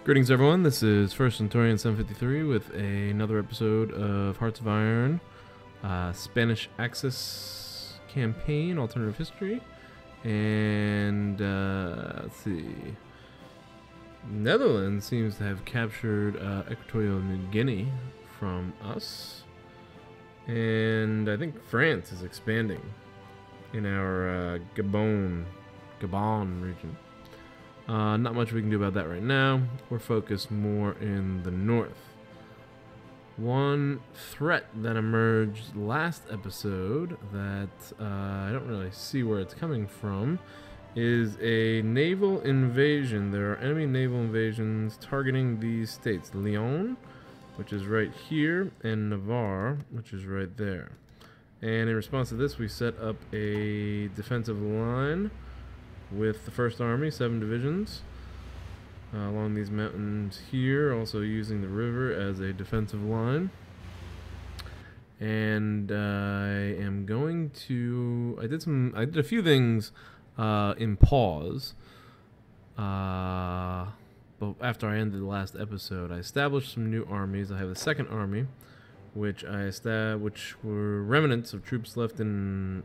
Greetings everyone, this is First Centurion 753 with another episode of Hearts of Iron, Spanish Axis Campaign, Alternative History, and let's see, Netherlands seems to have captured Equatorial New Guinea from us, and I think France is expanding in our Gabon region. Not much we can do about that right now. We're focused more in the north. One threat that emerged last episode that I don't really see where it's coming from is a naval invasion. There are enemy naval invasions targeting these states. Lyon, which is right here, and Navarre, which is right there. And in response to this, we set up a defensive line with the 1st Army, 7 divisions, along these mountains here, also using the river as a defensive line. And I am going to, I did a few things in pause, but after I ended the last episode, I established some new armies. I have the 2nd Army, which were remnants of troops left in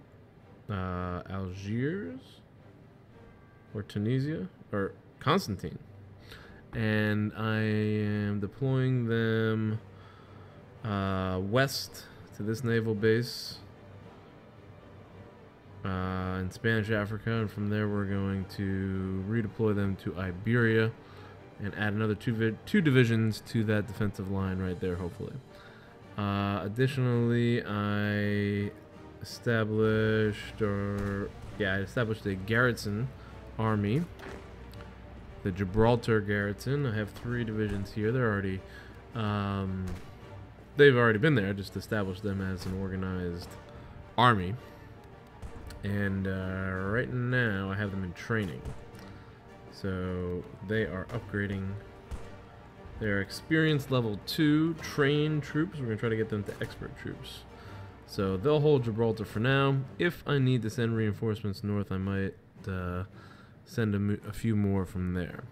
Algiers, or Tunisia, or Constantine, and I am deploying them west to this naval base in Spanish Africa, and from there we're going to redeploy them to Iberia and add another two divisions to that defensive line right there, hopefully. Additionally, I established a garrison army, the Gibraltar garrison. I have 3 divisions here. They're already they've already been there. I just established them as an organized army, and right now I have them in training, so they are upgrading their experience level 2 trained troops. We're gonna try to get them to expert troops, so they'll hold Gibraltar for now. If I need to send reinforcements north, I might send a few more from there.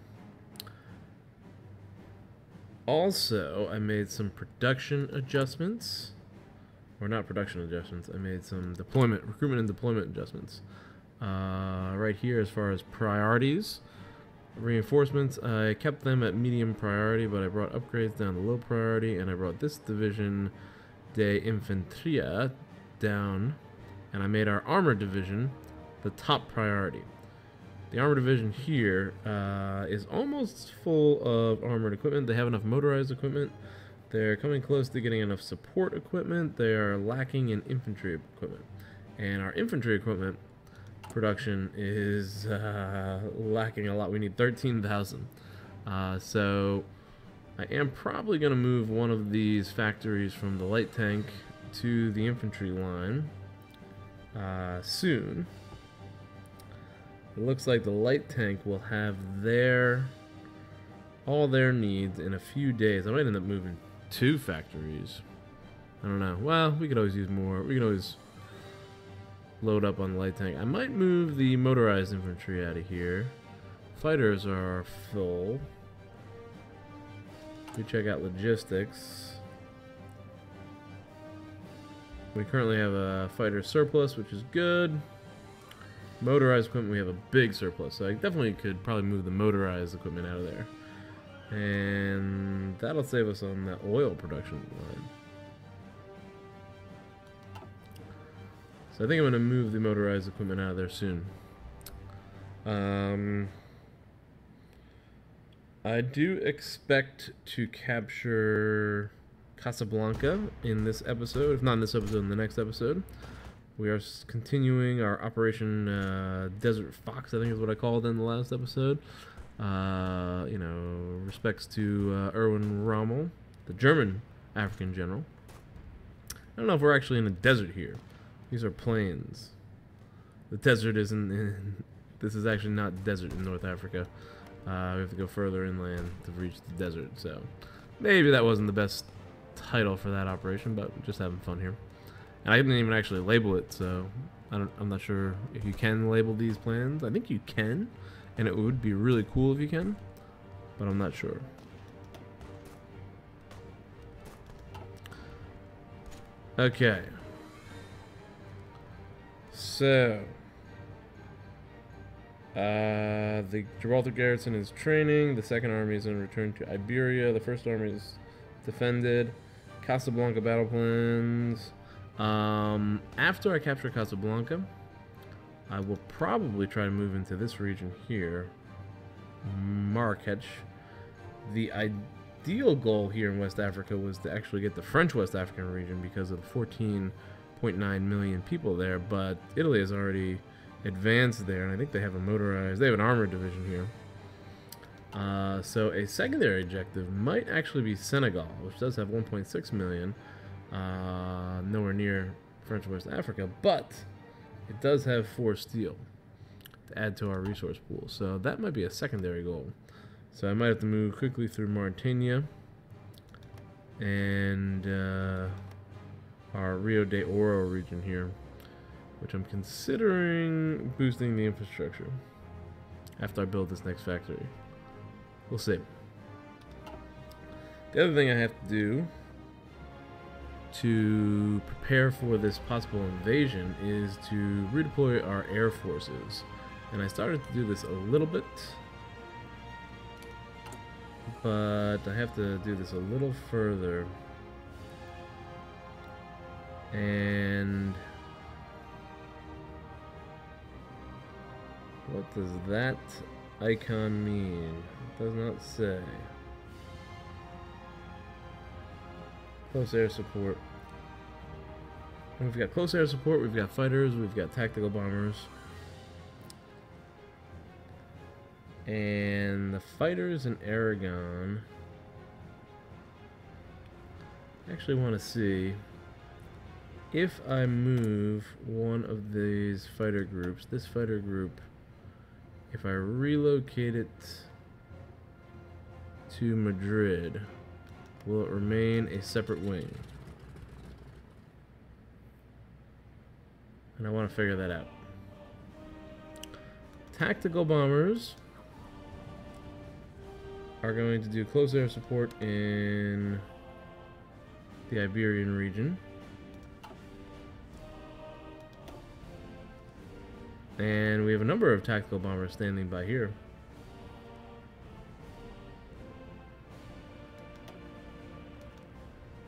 Also, I made some production adjustments, or not production adjustments, I made some recruitment and deployment adjustments. Right here, as far as priorities, reinforcements, I kept them at medium priority, but I brought upgrades down to low priority, and I brought this division de Infanteria down, and I made our armor division the top priority. The armor division here is almost full of armored equipment. They have enough motorized equipment. They're coming close to getting enough support equipment. They are lacking in infantry equipment. And our infantry equipment production is lacking a lot. We need 13,000. So I am probably going to move one of these factories from the light tank to the infantry line soon. It looks like the light tank will have all their needs in a few days. I might end up moving 2 factories. I don't know. Well, we could always use more. We can always load up on the light tank. I might move the motorized infantry out of here. Fighters are full. We check out logistics. We currently have a fighter surplus, which is good. Motorized equipment, we have a big surplus, so I definitely could probably move the motorized equipment out of there, and that'll save us on that oil production line. So I think I'm going to move the motorized equipment out of there soon. I do expect to capture Casablanca in this episode, if not in this episode, in the next episode. We are continuing our Operation Desert Fox, I think is what I called in the last episode. You know, respects to Erwin Rommel, the German African general. I don't know if we're actually in a desert here. These are plains. The desert isn't this is actually not desert in North Africa. We have to go further inland to reach the desert, so maybe that wasn't the best title for that operation, but we're just having fun here. And I didn't even actually label it, so I'm not sure if you can label these plans. I think you can, and it would be really cool if you can. but I'm not sure. Okay. So, the Gibraltar garrison is training. The second army is in return to Iberia. The first army is defended. Casablanca battle plans. After I capture Casablanca, I will probably try to move into this region here, Marrakech. The ideal goal here in West Africa was to actually get the French West African region because of the 14.9 million people there, but Italy has already advanced there, and I think they have an armored division here. So a secondary objective might actually be Senegal, which does have 1.6 million, nowhere near French West Africa, but it does have 4 steel to add to our resource pool, so that might be a secondary goal. So I might have to move quickly through Mauritania and our Rio de Oro region here, which I'm considering boosting the infrastructure after I build this next factory. We'll see. The other thing I have to do to prepare for this possible invasion is to redeploy our air forces. And I started to do this a little bit, but I have to do this a little further. And what does that icon mean? It does not say. Close air support. And we've got close air support, we've got fighters, we've got tactical bombers. And the fighters in Aragon, I actually want to see if I move one of these fighter groups, this fighter group, if I relocate it to Madrid, will it remain a separate wing? And I want to figure that out. Tactical bombers are going to do close air support in the Iberian region. And we have a number of tactical bombers standing by here.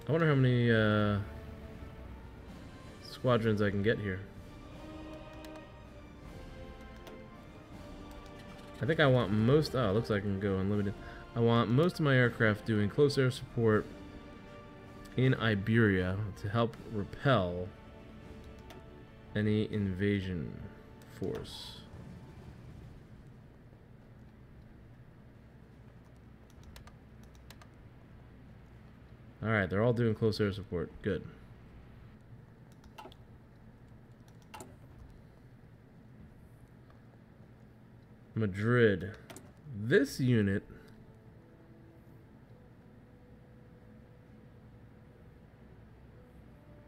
I wonder how many squadrons I can get here. I think I want most... Oh, it looks like I can go unlimited. I want most of my aircraft doing close air support in Iberia to help repel any invasion force. Alright, they're all doing close air support. Good. Madrid. This unit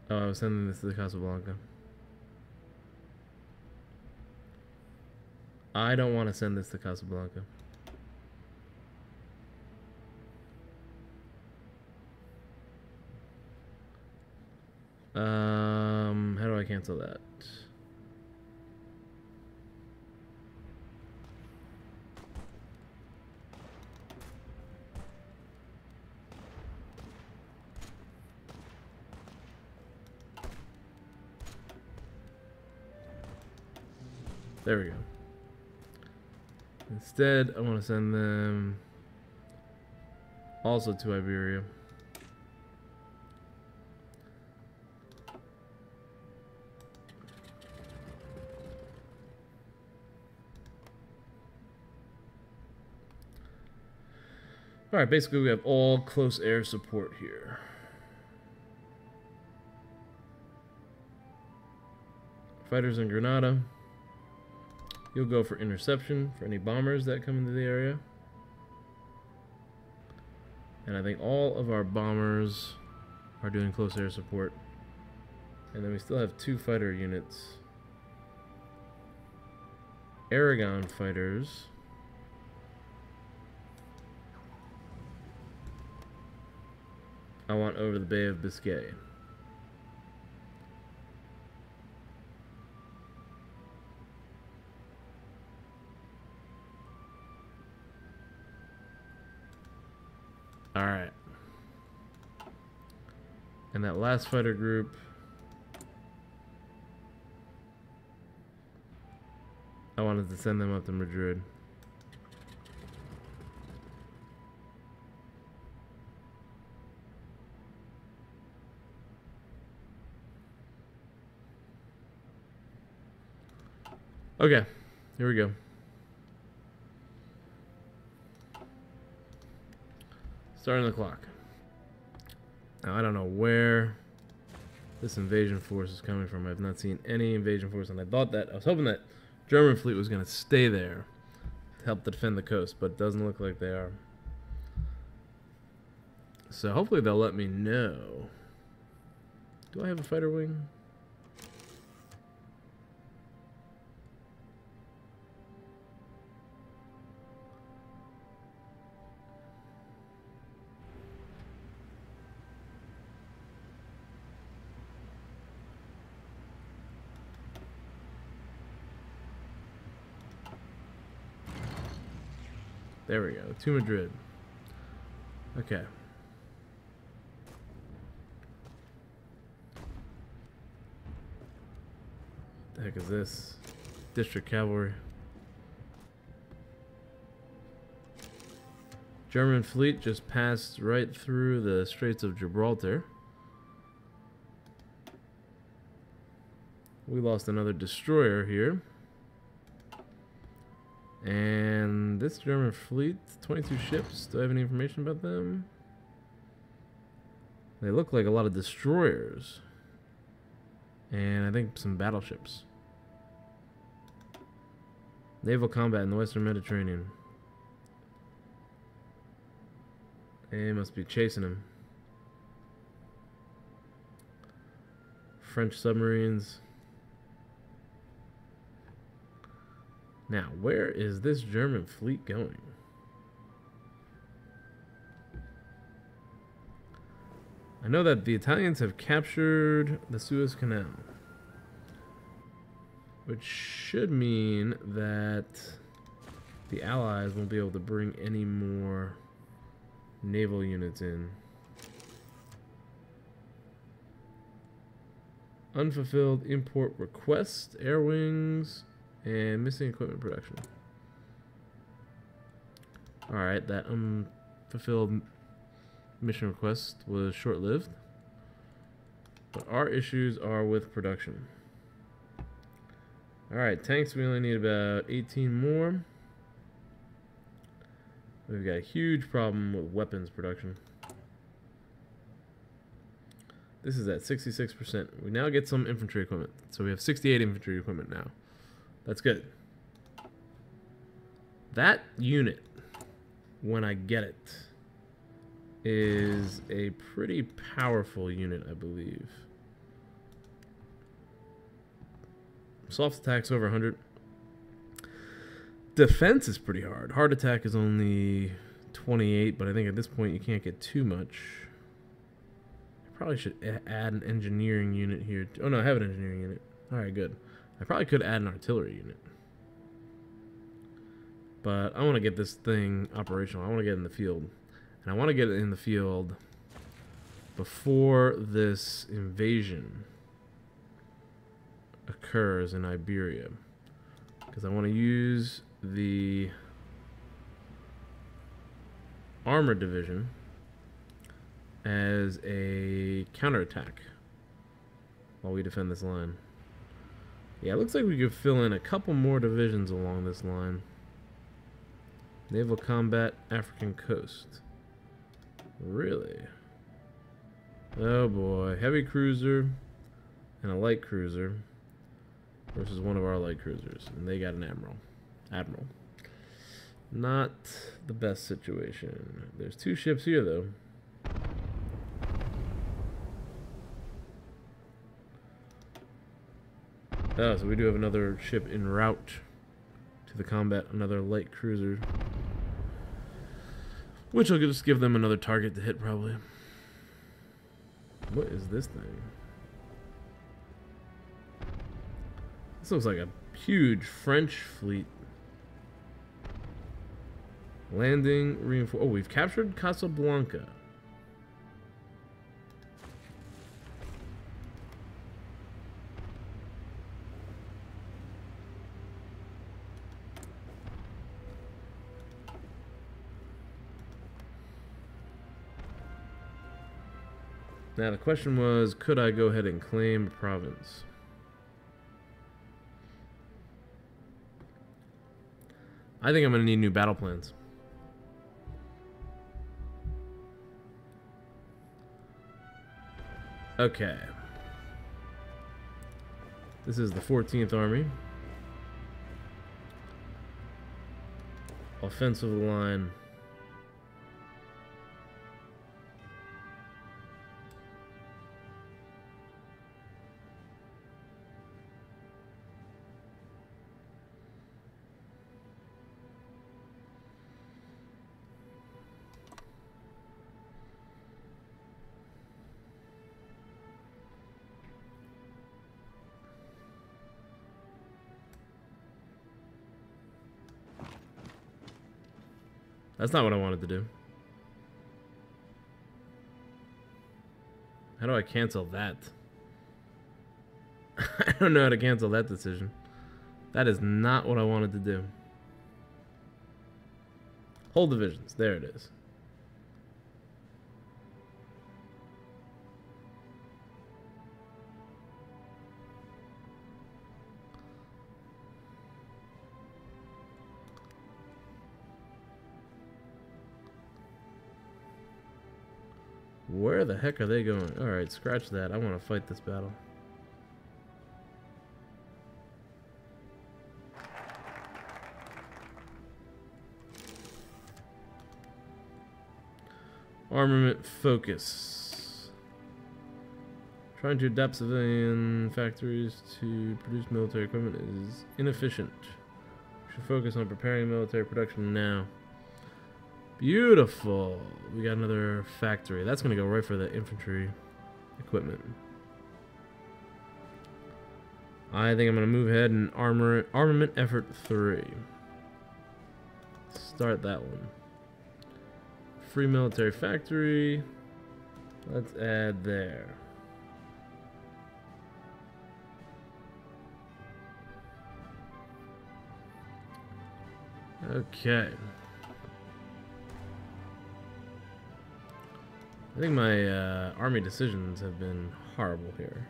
I was sending this to Casablanca. I don't want to send this to Casablanca. How do I cancel that? There we go. Instead, I want to send them also to Iberia. Alright, basically we have all close air support here. Fighters in Granada. You'll go for interception for any bombers that come into the area. And I think all of our bombers are doing close air support. And then we still have 2 fighter units. Aragon fighters now want over the Bay of Biscay. Alright. And that last fighter group, I wanted to send them up to Madrid. Okay, here we go. Starting the clock. Now, I don't know where this invasion force is coming from. I've not seen any invasion force, and I was hoping that German fleet was going to stay there to help to defend the coast, but it doesn't look like they are. So hopefully they'll let me know. Do I have a fighter wing? There we go, to Madrid. Okay. The heck is this? District Cavalry. German fleet just passed right through the Straits of Gibraltar. We lost another destroyer here. And this German fleet, 22 ships. Do I have any information about them? They look like a lot of destroyers. And I think some battleships. Naval combat in the Western Mediterranean. They must be chasing him. French submarines. Now, where is this German fleet going? I know that the Italians have captured the Suez Canal, which should mean that the Allies won't be able to bring any more naval units in. Unfulfilled import request, air wings, and missing equipment production. Alright, that unfulfilled mission request was short-lived. But our issues are with production. Alright, tanks, we only need about 18 more. We've got a huge problem with weapons production. This is at 66%. We now get some infantry equipment. So we have 68 infantry equipment now. That's good. That unit, when I get it, is a pretty powerful unit, I believe. Soft attack's over 100. Defense is pretty hard. Hard attack is only 28, but I think at this point you can't get too much. I probably should add an engineering unit here. Oh no, I have an engineering unit. Alright, good. I probably could add an artillery unit. But I want to get this thing operational. I want to get it in the field. And I want to get it in the field before this invasion occurs in Iberia. Because I want to use the armored division as a counterattack while we defend this line. Yeah, it looks like we could fill in a couple more divisions along this line. Naval combat, African coast. Really? Oh boy. Heavy cruiser and a light cruiser versus one of our light cruisers. And they got an admiral. Not the best situation. There's two ships here though. Oh, so we do have another ship en route to the combat, another light cruiser. Which will just give them another target to hit, probably. What is this thing? This looks like a huge French fleet. Landing, reinforce. Oh, we've captured Casablanca. Now the question was, could I go ahead and claim a province? I think I'm going to need new battle plans. Okay. This is the 14th Army. Offensive line. That's not what I wanted to do. How do I cancel that? I don't know how to cancel that decision. That is not what I wanted to do. Hold divisions. There it is. Where the heck are they going? Alright, scratch that. I want to fight this battle. Armament focus. Trying to adapt civilian factories to produce military equipment is inefficient. We should focus on preparing military production now. Beautiful. We got another factory. That's going to go right for the infantry equipment. I think I'm going to move ahead and armament effort 3. Start that one. Free military factory. Let's add there. Okay. I think my army decisions have been horrible here.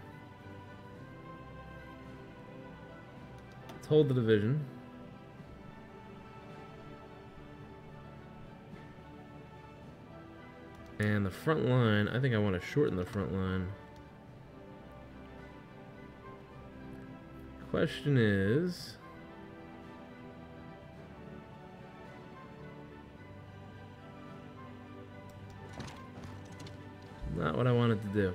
Let's hold the division. And the front line, I think I want to shorten the front line. Question is... not what I wanted to do.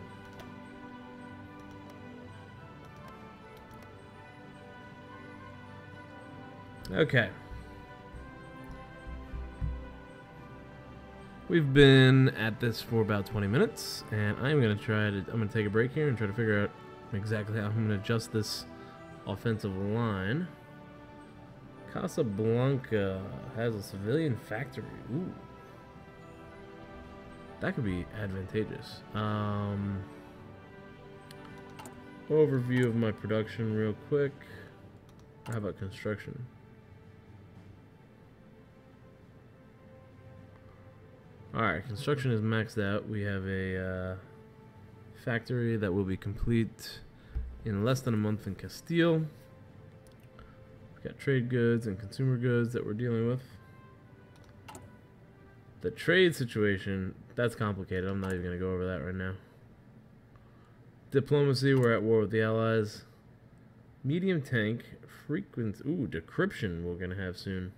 Okay. We've been at this for about 20 minutes, and I'm gonna take a break here and try to figure out exactly how I'm gonna adjust this offensive line. Casablanca has a civilian factory. Ooh. That could be advantageous. Overview of my production real quick. How about construction? Alright, construction is maxed out. We have a factory that will be complete in less than a month in Castile. We've got trade goods and consumer goods that we're dealing with. The trade situation, that's complicated. I'm not even going to go over that right now. Diplomacy, we're at war with the Allies. Medium tank, frequency, ooh, decryption we're going to have soon.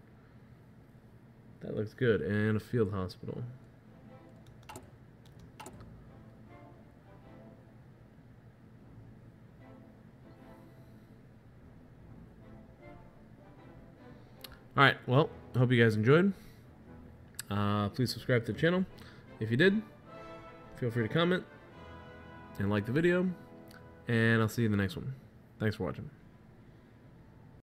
That looks good. And a field hospital. Alright, well, I hope you guys enjoyed. Please subscribe to the channel. If you did, feel free to comment. and like the video, and I'll see you in the next one. Thanks for watching.